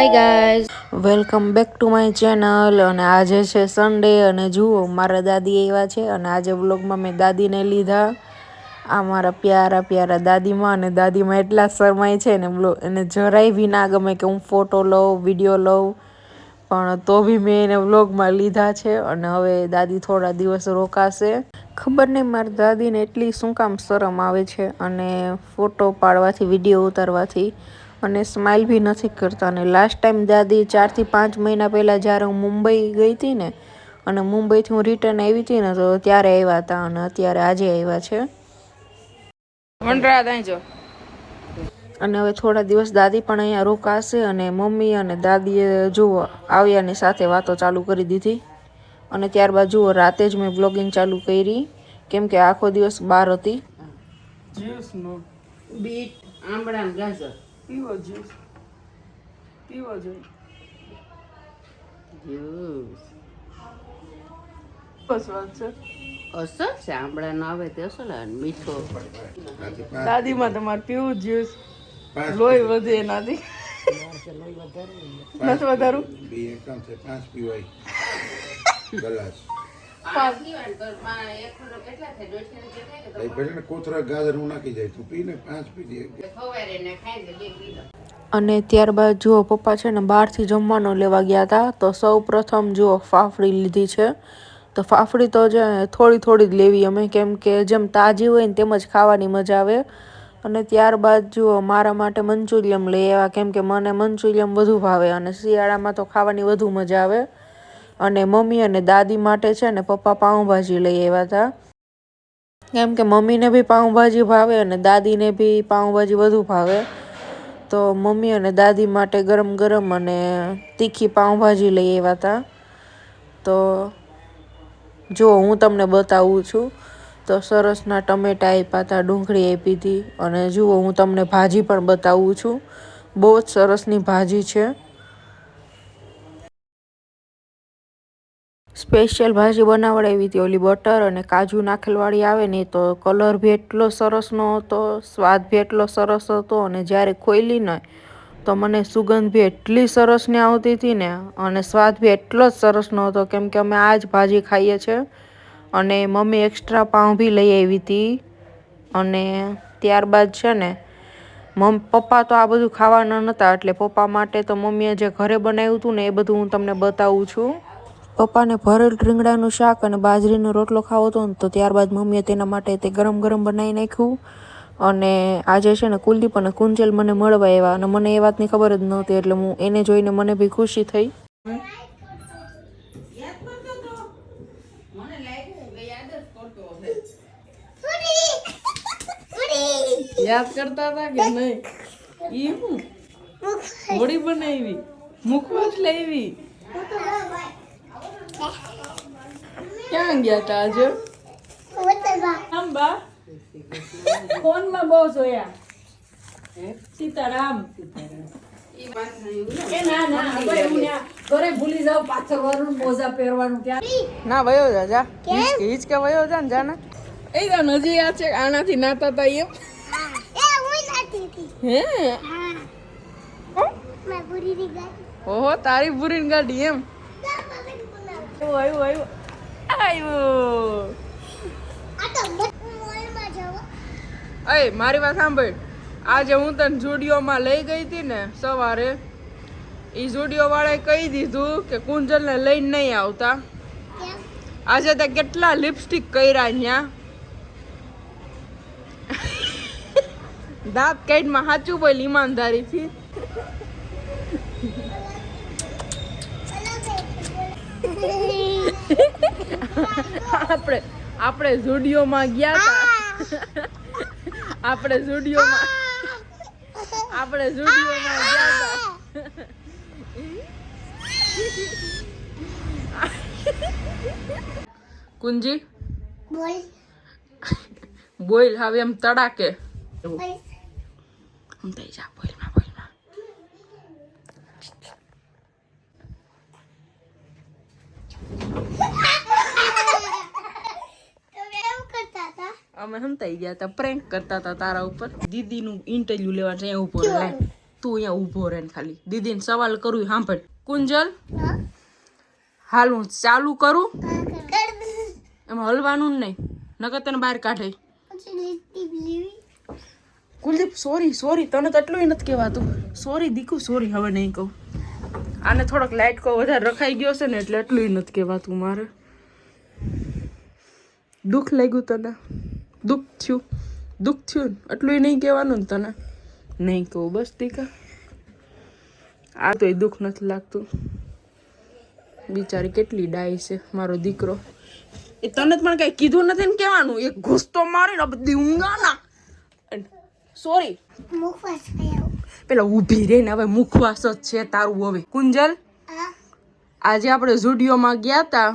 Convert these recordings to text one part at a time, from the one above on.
Hi guys, welcome back to my channel. અને આજે છે સન્ડે અને જુઓ મારા દાદી આવ્યા છે અને આજે વ્લોગમાં મેં દાદીને લીધા. આ મારા પ્યારા પ્યારા દાદીમાં અને દાદીમાં એટલા શરમાય છે ને એને જરાય બી ના ગમે કે હું ફોટો લઉં વિડીયો લઉં, પણ તો બી મેં એને વ્લોગમાં લીધા છે. અને હવે દાદી થોડા દિવસ રોકાશે. ખબર નહીં મારી દાદીને એટલી શું કામ શરમ આવે છે અને ફોટો પાડવાથી વિડીયો ઉતારવાથી, અને સ્માઇલ બી નથી કરતા. અને લાસ્ટ ટાઈમ દાદી 4 થી 5 મહિના પહેલાં જ્યારે હું મુંબઈ ગઈ હતી ને અને મુંબઈથી હું રિટર્ન આવી હતી ને તો ત્યારે આવ્યા હતા અને અત્યારે આજે આવ્યા છે. અને હવે થોડા દિવસ દાદી પણ અહીંયા રોકાશે અને મમ્મી અને દાદીએ જુઓ આવ્યાની સાથે વાતો ચાલુ કરી દીધી. અને ત્યારબાદ જુઓ રાતે જ મેં બ્લોગિંગ ચાલુ કરી કેમ કે આખો દિવસ બહાર હતી. બીટ આંબળા ગાજર પીવો જ્યુસ પીવો જોઈએ. જ્યુસ બસ વાત છે. અસર છે આંબળાનો આવે તે અસર આવે મીઠો. દાદીમાં તમારે પીવું જ્યુસ, લોહી વધે એનાથી. નથી વધારું અને ત્યારબાદ જુઓ પપ્પા છે ને બહારથી જમવાનું લેવા ગયા હતા. તો સૌ પ્રથમ જુઓ ફાફડી લીધી છે. તો ફાફડી તો જે થોડી થોડી જ લેવી અમે, કેમ કે જેમ તાજી હોય ને તેમ જ ખાવાની મજા આવે. અને ત્યારબાદ જુઓ મારા માટે મંચુરિયમ લઈ આવ્યા, કેમ કે મને મંચુરિયમ વધુ ભાવે અને શિયાળામાં તો ખાવાની વધુ મજા આવે. અને મમ્મી અને દાદી માટે છે ને પપ્પા પાઉંભાજી લઈ આવ્યા હતા, કેમ કે મમ્મીને બી પાઉંભાજી ભાવે અને દાદીને બી પાઉંભાજી વધુ ભાવે. તો મમ્મી અને દાદી માટે ગરમ ગરમ અને તીખી પાઉંભાજી લઈ આવ્યા હતા. તો જો હું તમને બતાવું છું. તો સરસના ટમેટા આપ્યા હતા, ડુંગળી આપી હતી અને જુઓ હું તમને ભાજી પણ બતાવું છું. બહુ જ સરસની ભાજી છે. સ્પેશિયલ ભાજી બનાવડાવી હતી, ઓલી બટર અને કાજુ નાખેલવાળી આવે ને. તો કલર બી એટલો સરસનો હતો, સ્વાદ બી એટલો સરસ હતો અને જ્યારે ખોલી ને તો મને સુગંધ બી એટલી સરસની આવતી હતી ને અને સ્વાદ બી એટલો જ સરસનો હતો, કેમ કે અમે આ જ ભાજી ખાઈએ છીએ. અને મમ્મી એક્સ્ટ્રા પાઉં બી લઈ આવી હતી. અને ત્યારબાદ છે ને પપ્પા તો આ બધું ખાવાના નહોતા, એટલે પપ્પા માટે તો મમ્મીએ જે ઘરે બનાવ્યું હતું ને એ બધું હું તમને બતાવું છું. પપ્પાને ભરેલ રીંગણાનું શાક અને બાજરીનો રોટલો ખાવો હતો ને, તો ત્યારબાદ મમ્મીએ તેના માટે તે ગરમ ગરમ બનાવી નાખ્યું. અને આજે છે ને કુલદીપ અને કુંજલ મને મળવા આવ્યા અને મને એ વાતની ખબર જ નહોતી, એટલે હું એને જોઈને મને બી ખુશી થઈ. યાદ કરતા હતા કે નહીં? ઈ હું હોળી બનાવી, મુખવાસ લાવી. ક્યાં ગયા હતા આજે? ફોનમાં બહુ જોયા. સીતારામ ઘરે ભૂલી જાવ, પાછળ વાળું મોજા પહેરવાનું ક્યાં ના વયો જા. હિચકે વયો જા ને જાને. એ તો નજી યાદ છે આનાથી નાતા હતા એમ. હે ઓહો, તારી ભૂરીની ગાડી એમ. અય મારી વાત સાંભળ. આજે હું તને ઝુડિયોમાં લઈ ગઈ હતી ને સવારે, એ ઝુડિયો વાળાએ કહી દીધું કે કુંજલને લઈને નહીં આવતા. આજે તે કેટલા લિપસ્ટિક કર્યા ત્યાં. દાંત કાઢમાં સાચું બોલ ઈમાનદારીથી. આપણે ઝુડિયોમાં ગયા હતા. આપણે ઝુડિયોમાં ગયા હતા. કુંજી બોલ હવે એમ તડાકે. થઈ જા બોલમાં. અમે હમતાઈ ગયા હતા, પ્રેન્ક કરતા હતા તારા ઉપર. દીદીનું ઇન્ટરવ્યુ લેવા છે ઉપર. તું અહીંયા ઊભો રહે ને ખાલી દીદીને સવાલ કરું સાંભળ. કુંજલ હાલ હું ચાલુ કરું એમાં હલવાનું જ નહીં નકર તને બહાર કાઢે. કુલદીપ સોરી તને તો એટલું નથી કહેવાતું. સોરી દીકુ સોરી હવે નહીં કહું. આને થોડોક લાઇટ કો વધારે રખાઈ ગયો છે ને એટલે એટલું નથી કહેવાતું મારે. દુઃખ લાગ્યું તને? દુઃખ થયું ને એટલું નહીં કહેવાનું ને તને નહીં કહું બસ દીકા. આ તો એ દુઃખ નથી લાગતું. બિચારી કેટલી ડાય છે મારો દીકરો. એ તને પણ કઈ કીધું નથી ને કહેવાનું. એક ઘૂસતો મારીને બધી ઊંઘાના સોરી પેલા ઊભી રે ને હવે મુખવાસ જ છે તારું હવે. કુંજલ આજે આપણે ઝુડિયોમાં ગયા તા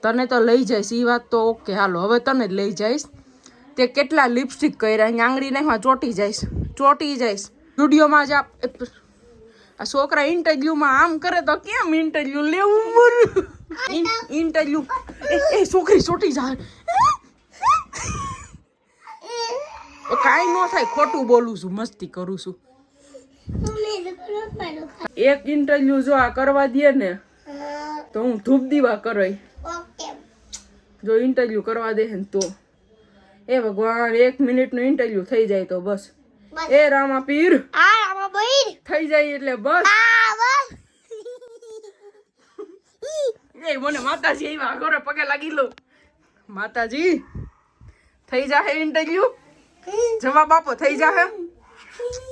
તને તો લઈ જઈશ એ વાત તો ઓકે હાલો હવે તને જ લઈ જઈશ. તે કેટલા લિપસ્ટિક કર્યા અહીંયા આંગળી નાખવા ચોટી જઈશ. ઝુડિયોમાં જ આ છોકરા ઇન્ટરવ્યુમાં આમ કરે તો કેમ ઇન્ટરવ્યુ લેવું બોલ. ઇન્ટરવ્યુ એ છોકરી ચોટી જાય કાંઈ ન થાય. ખોટું બોલું છું મસ્તી કરું છું. એક ઇન્ટરવ્યુ જો આ કરવા દે ને તો હું ધૂપ દીવા કરાય. જો ઇન્ટરવ્યુ કરવા દે ને તો એ ભગવાન 1 મિનિટનું ઇન્ટરવ્યુ થઈ જાય તો બસ. એ રામા પીર થઈ જાય એટલે બસ. એ મને માતાજી આવ્યા ઘરે પગે લાગી લો. માતાજી થઈ જાય ઇન્ટરવ્યુ જવાબ આપો થઈ જાહે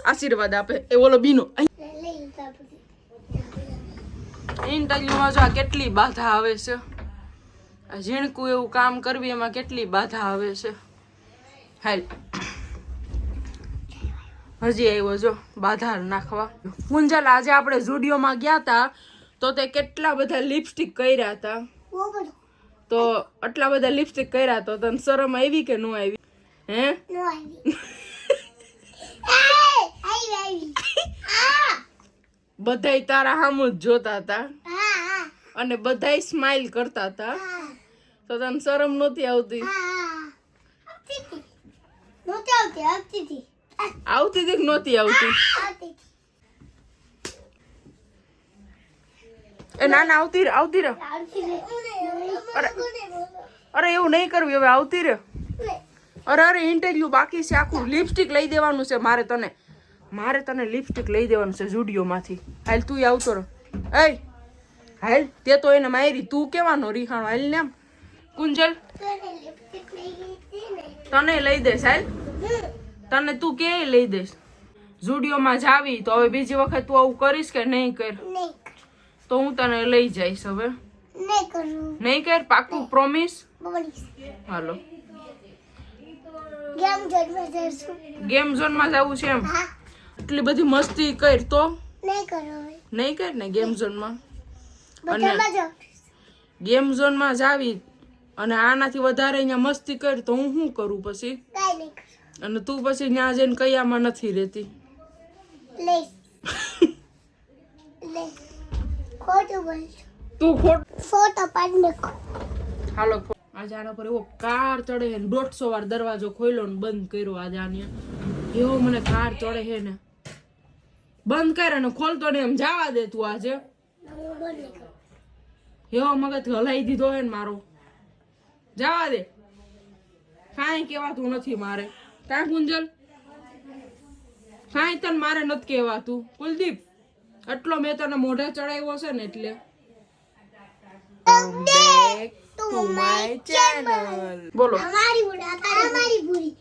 આશીર્વાદ આપે. એ ઓલો બીનો ઇન્ટરવ્યુમાં જો કેટલી બાધા આવે છે. આ ઝીણકું એવું કામ કરવી એમાં કેટલી બાધા આવે છે. હાલ હજી આવ્યો જો બાધા નાખવા. કુંજલ આજે આપણે ઝુડિયોમાં ગયા તા તો તે કેટલા બધા લિપસ્ટિક કર્યા હતા. તો આટલા બધા લિપસ્ટિક કર્યા તો તને શરમ આવી કે ન આવી? હે બધાય તારા સામુ જ જોતા હતા અને બધાય સ્માઈલ કરતા હતા તો તને શરમ નહોતી આવતી? આવતી હતી કે નહોતી આવતી? એ ના ના આવતી રહે. અરે એવું નહીં કરવું હવે આવતી રહે. અરે ઇન્ટરવ્યુ બાકી છે આખું. લિપસ્ટિક લઈ દેવાનું છે મારે તને લિપસ્ટિક લઈ દેવાનું છે ઝુડિયોમાંથી. હાલ તું આવતો રહો. એ હાલ તે તો એને મારી તું કેવાનો રીહાણો. હાલ ને આમ કુંજલ તને લઈ દઈશ. હાલ તને તું કે લઈ દઈશ. ઝુડિયોમાં જાવી તો હવે બીજી વખત તું આવું કરીશ કે નહીં કર? તો હું તને લઈ જઈશ હવે. નહીં કર પાકું પ્રોમિસ? હાલો ગેમ ઝોન માં જવું છે એમ? એટલી બધી મસ્તી કર તો નહીં કર ને ગેમ ઝોન માં. અને ગેમ ઝોન માં જાવી અને આનાથી વધારે અહીંયા મસ્તી કર તો હું શું કરું પછી? અને તું પછી ત્યાં જઈને કયામાં નથી રહેતી. તું ફોટો પાડી નાખો. હાલો આજે આના પર એવો કાર ચડે છે 150 વાર દરવાજો ખોલ્યો ને બંધ કર્યો. આજે આને એવો મને કાર ચડે છે ને બંધ કરે ને ખોલતો ને એમ જવા દે તું. આજે એવો મગજ હલાઈ દીધો હે ને મારો. જવા દે કાંઈ કહેવાતું નથી મારે. કાંઈ કુંજલ કાંઈ તને મારે નથી કહેવાતું. કુલદીપ એટલો મેં તને મોઢે ચડાવ્યો છે ને એટલે. To my channel. બોલો અમારી પૂરી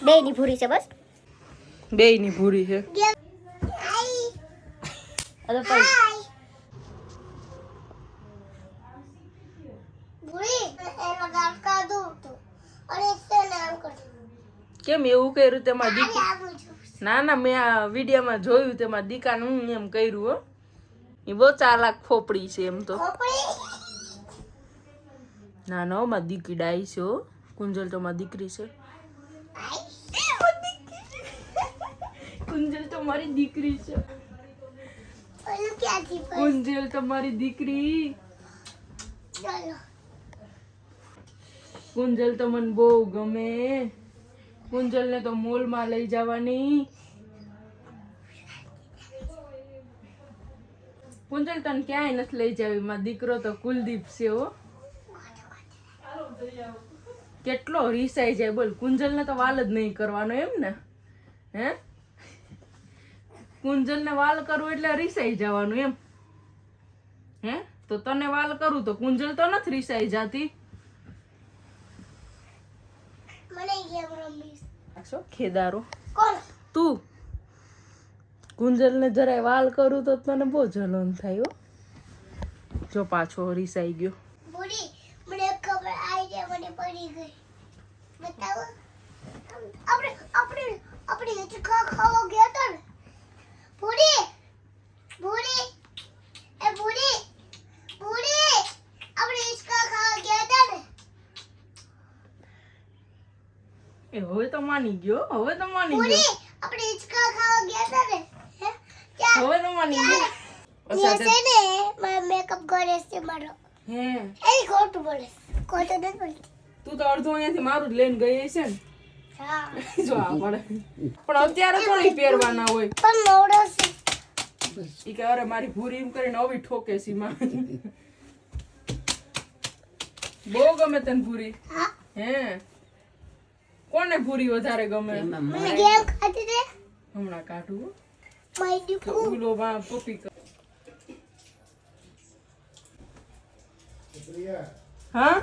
બેયની ભૂરી છે બસ. બેયની ભૂરી છે. અરે ભાઈ કેમ એવું કર્યું તેમાં દીકા? ના ના મેં આ વિડીયોમાં જોયું તેમાં દીકાનું હું એમ કર્યું. હો એ બહુ ચાલાક ફોપડી છે એમ તો. ના ના માં દીકરી ડાઈ છે. હો કુંજલ તો માં દીકરી છે. કુંજલ તમારી દીકરી છે. ઓલું ક્યાંથી પર કુંજલ તમારી દીકરી. ચાલો કુંજલ તો મને બહુ ગમે. કુંજલને તો મોલમાં લઈ જવાની. કુંજલ તને ક્યાંય નથી લઈ જાવી. મારો દીકરો તો કુલદીપ છે હો. કેટલો રીસાઈ જાય બોલ. કુંજલને તો વાલ જ નહીં કરવાનો એમ ને? હે કુંજલને વાલ કરવું એટલે રીસાઈ જવાનું એમ? હે તો તને વાલ કરું તો કુંજલ તો નથી રીસાઈ જાતી. મને ગેમ રમીશ. શું ખેદારો કોણ તું? કુંજલને જરાય વાલ કરું તો તને બહુ જલન થાય હો. જો પાછો રીસાઈ ગયો. બુડી મને ખબર આવી છે મને પડી ગઈ બતાવો આપણે આપણે આપણે હિચકા ખાવા ગયા હતા ને બુડી બુડી એ બુડી બુડી આપણે હિચકા ખાવા ગયા હતા ને એ હવે તો માની ગયો. હવે તો માની બુડી ગયો. આપણે હિચકા ખાવા ગયા હતા ને હે ક્યાં હવે તો માની ગયો. ત્યાં છે ને મારો મેકઅપ કરે છે મારો હે એ ખોટું બોલે ખોટું નથી બોલતી તું તો અડધું અહીંયાથી મારું જ લઈને ગઈ છે ને. હા જો આ પડે. પણ અત્યારે થોડી પહેરવાના હોય. પણ મોડો છે ઈ કે અરે મારી ભૂરી એમ કરીને આવી ઠોકે છે માં. બહુ ગમે તને ભૂરી? હા હે કોને ભૂરી વધારે ગમે? એમાં મને ગેમ ખાતી દે હમણાં કાઢું. મારી દીકુ ઓલો બા પપ્પી કર. હા